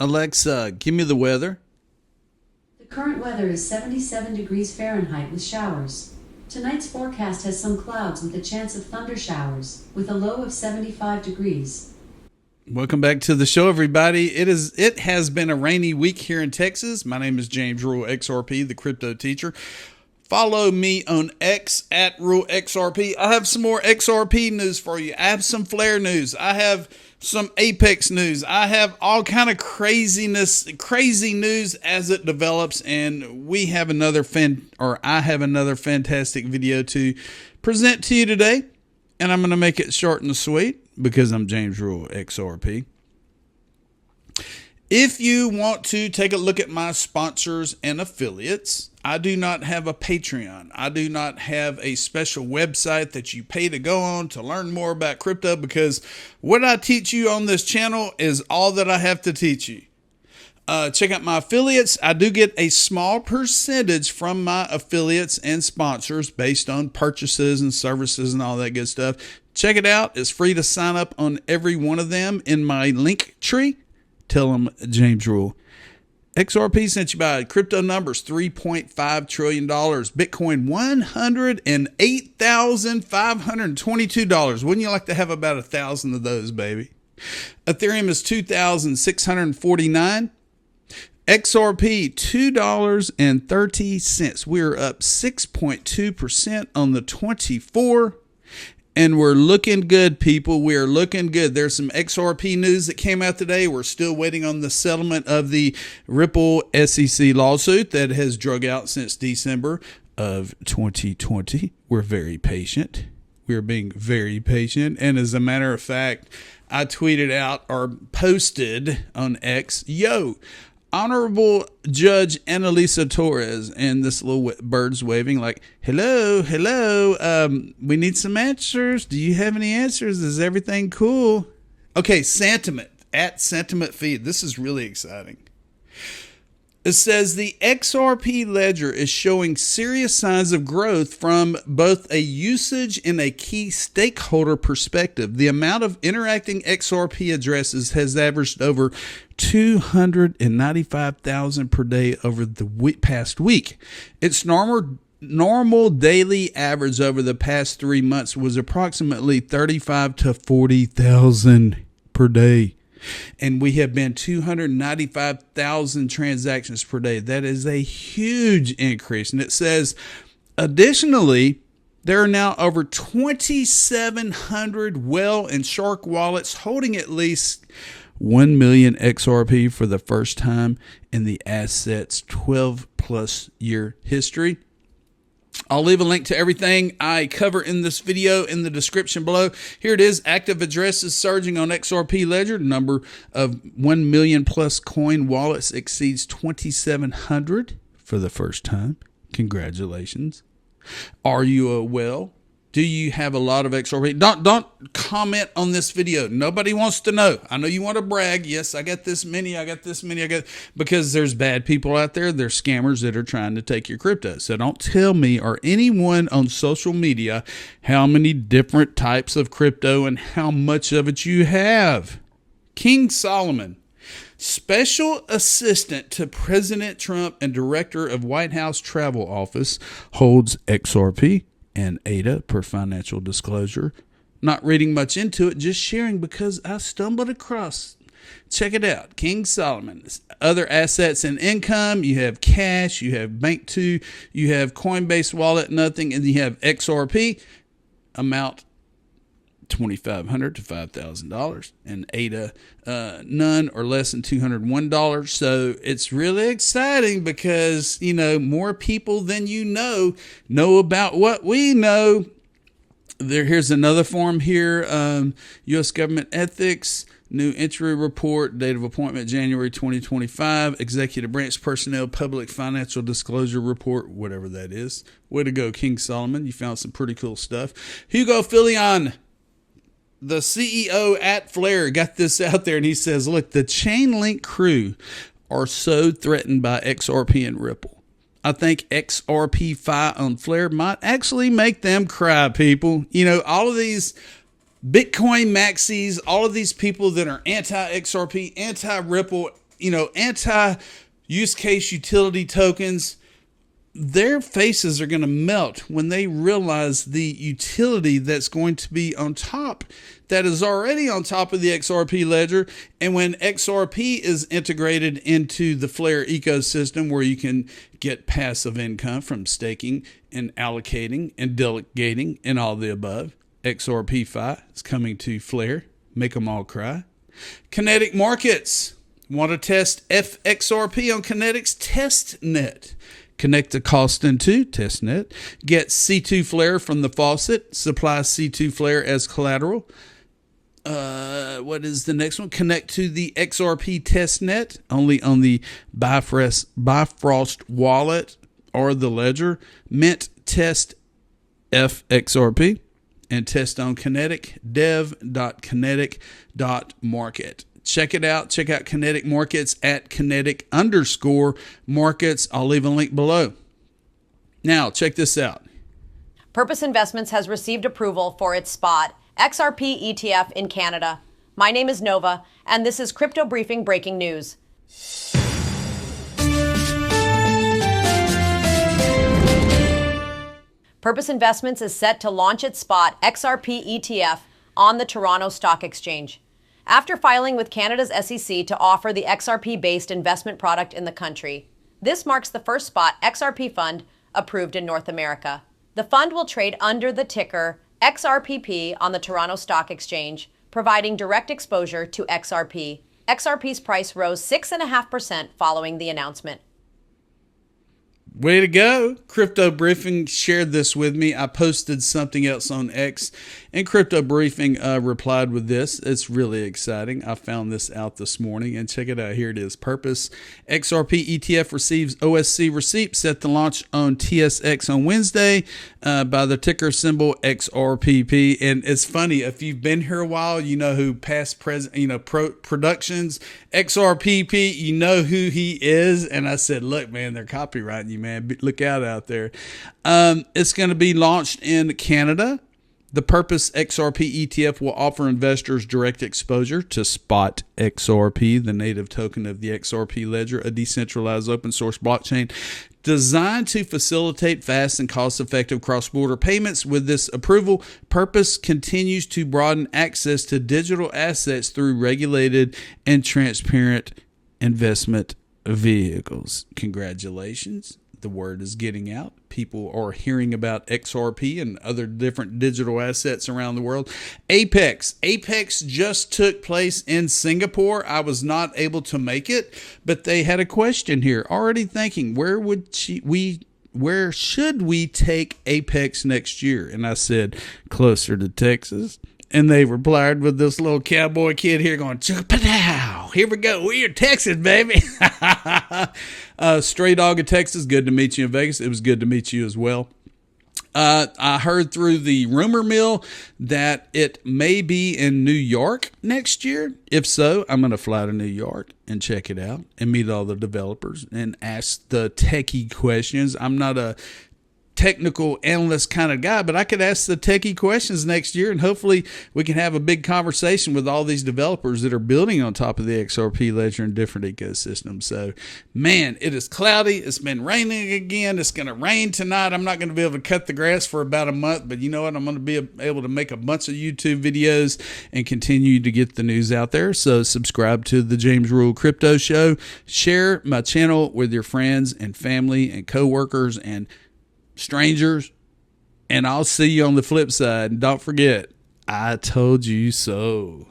Alexa, give me the weather. The current weather is 77 degrees Fahrenheit with showers. Tonight's forecast has some clouds with a chance of thunder showers, with a low of 75 degrees. Welcome back to the show, everybody. It has been a rainy week here in Texas. My name is James Rule XRP, the crypto teacher. Follow me on X at Rule XRP. I have some more XRP news for you. I have some Flare news. I have some Apex news. I have all kind of crazy news as it develops, and I have another fantastic video to present to you today, and I'm going to make it short and sweet because I'm James Rule XRP. If you want to take a look at my sponsors and affiliates, I do not have a Patreon. I do not have a special website that you pay to go on to learn more about crypto, because what I teach you on this channel is all that I have to teach you. Check out my affiliates. I do get a small percentage from my affiliates and sponsors based on purchases and services and all that good stuff. Check it out. It's free to sign up on every one of them in my link tree. Tell them James Rule XRP sent you by. Crypto numbers, $3.5 trillion. Bitcoin, $108,522. Wouldn't you like to have about 1,000 of those, baby? Ethereum is $2,649. XRP, $2.30. We're up 6.2% on the 24. And we're looking good, people. We are looking good. There's some XRP news that came out today. We're still waiting on the settlement of the Ripple SEC lawsuit that has drug out since December of 2020. We're very patient. We're being very patient. And as a matter of fact, I tweeted out or posted on X, Honorable Judge Annalisa Torres, and this little bird's waving like, hello, we need some answers. Do you have any answers? Is everything cool? Okay, Sentiment, at Sentiment Feed. This is really exciting. It says the XRP ledger is showing serious signs of growth from both a usage and a key stakeholder perspective. The amount of interacting XRP addresses has averaged over 295,000 per day over the past week. Its normal daily average over the past 3 months was approximately 35 to 40,000 per day. And we have been 295,000 transactions per day. That is a huge increase. And it says, additionally, there are now over 2,700 whale and shark wallets holding at least 1 million XRP for the first time in the asset's 12-plus year history. I'll leave a link to everything I cover in this video in the description below. Here it is. Active addresses surging on XRP Ledger. The number of 1 million plus coin wallets exceeds 2,700 for the first time. Congratulations. Are you a whale? Do you have a lot of XRP? Don't comment on this video. Nobody wants to know. I know you want to brag. Yes, I got this many. Because there's bad people out there. There's scammers that are trying to take your crypto. So don't tell me or anyone on social media how many different types of crypto and how much of it you have. King Solomon, Special Assistant to President Trump and Director of White House Travel Office, holds XRP and ADA per financial disclosure. Not reading much into it, just sharing because I stumbled across. Check it out. King Solomon. Other assets and income. You have cash. You have Bank2. You have Coinbase Wallet, nothing. And you have XRP. Amount $2,500 to $5,000. And ADA, none or less than $201. So it's really exciting because, more people than you know about what we know. Here's another form here. U.S. Government Ethics, new entry report, date of appointment January 2025, Executive Branch Personnel Public Financial Disclosure Report, whatever that is. Way to go, King Solomon. You found some pretty cool stuff. Hugo Filion, the CEO at Flare, got this out there, and he says, look, the Chainlink crew are so threatened by XRP and Ripple. I think XRPFi on Flare might actually make them cry, people. All of these Bitcoin maxis, all of these people that are anti-XRP, anti-Ripple, anti-use case utility tokens, their faces are going to melt when they realize the utility that's going to be on top, that is already on top of the XRP ledger. And when XRP is integrated into the Flare ecosystem, where you can get passive income from staking and allocating and delegating and all the above, XRPFi is coming to Flare. Make them all cry. Kinetic Markets want to test XRP on Kinetic's testnet. Connect to Costin 2 testnet. Get C2 Flare from the faucet. Supply C2 Flare as collateral. What is the next one? Connect to the XRP testnet only on the Bifrost wallet or the ledger. Mint test FXRP and test on Kinetic. dev.kinetic.market. Check it out. Check out Kinetic Markets at Kinetic_markets. I'll leave a link below. Now, check this out. Purpose Investments has received approval for its spot XRP ETF in Canada. My name is Nova, and this is Crypto Briefing breaking news. Purpose Investments is set to launch its spot XRP ETF on the Toronto Stock Exchange. After filing with Canada's SEC to offer the XRP-based investment product in the country, this marks the first spot XRP fund approved in North America. The fund will trade under the ticker XRPP on the Toronto Stock Exchange, providing direct exposure to XRP. XRP's price rose 6.5% following the announcement. Way to go. Crypto Briefing shared this with me. I posted something else on X, and Crypto Briefing replied with this. It's really exciting. I found this out this morning, and check it out. Here it is. Purpose. XRP ETF receives OSC receipt set to launch on TSX on Wednesday by the ticker symbol XRPP. And it's funny, if you've been here a while, you know who past, present, productions, XRPP, you know who he is. And I said, look, man, they're copyrighting you, man. Look out there. It's going to be launched in Canada. The Purpose XRP ETF will offer investors direct exposure to Spot XRP, the native token of the XRP ledger, a decentralized open source blockchain designed to facilitate fast and cost-effective cross-border payments. With this approval, Purpose continues to broaden access to digital assets through regulated and transparent investment vehicles. Congratulations. The word is getting out. People are hearing about XRP and other different digital assets around the world. Apex just took place in Singapore. I was not able to make it, but they had a question here. Already thinking, where should we take Apex next year? And I said, closer to Texas. And they replied with this little cowboy kid here going, "Pow! Here we go. We're in Texas, baby." Stray Dog of Texas, good to meet you in Vegas. It was good to meet you as well. I heard through the rumor mill that it may be in New York next year. If so, I'm going to fly to New York and check it out and meet all the developers and ask the techie questions. I'm not a technical analyst kind of guy, but I could ask the techie questions next year, and hopefully we can have a big conversation with all these developers that are building on top of the XRP ledger in different ecosystems. So, man, it is cloudy. It's been raining again. It's going to rain tonight. I'm not going to be able to cut the grass for about a month, but you know what? I'm going to be able to make a bunch of YouTube videos and continue to get the news out there. So subscribe to the James Rule Crypto Show. Share my channel with your friends and family and coworkers and strangers, and I'll see you on the flip side. And don't forget, I told you so.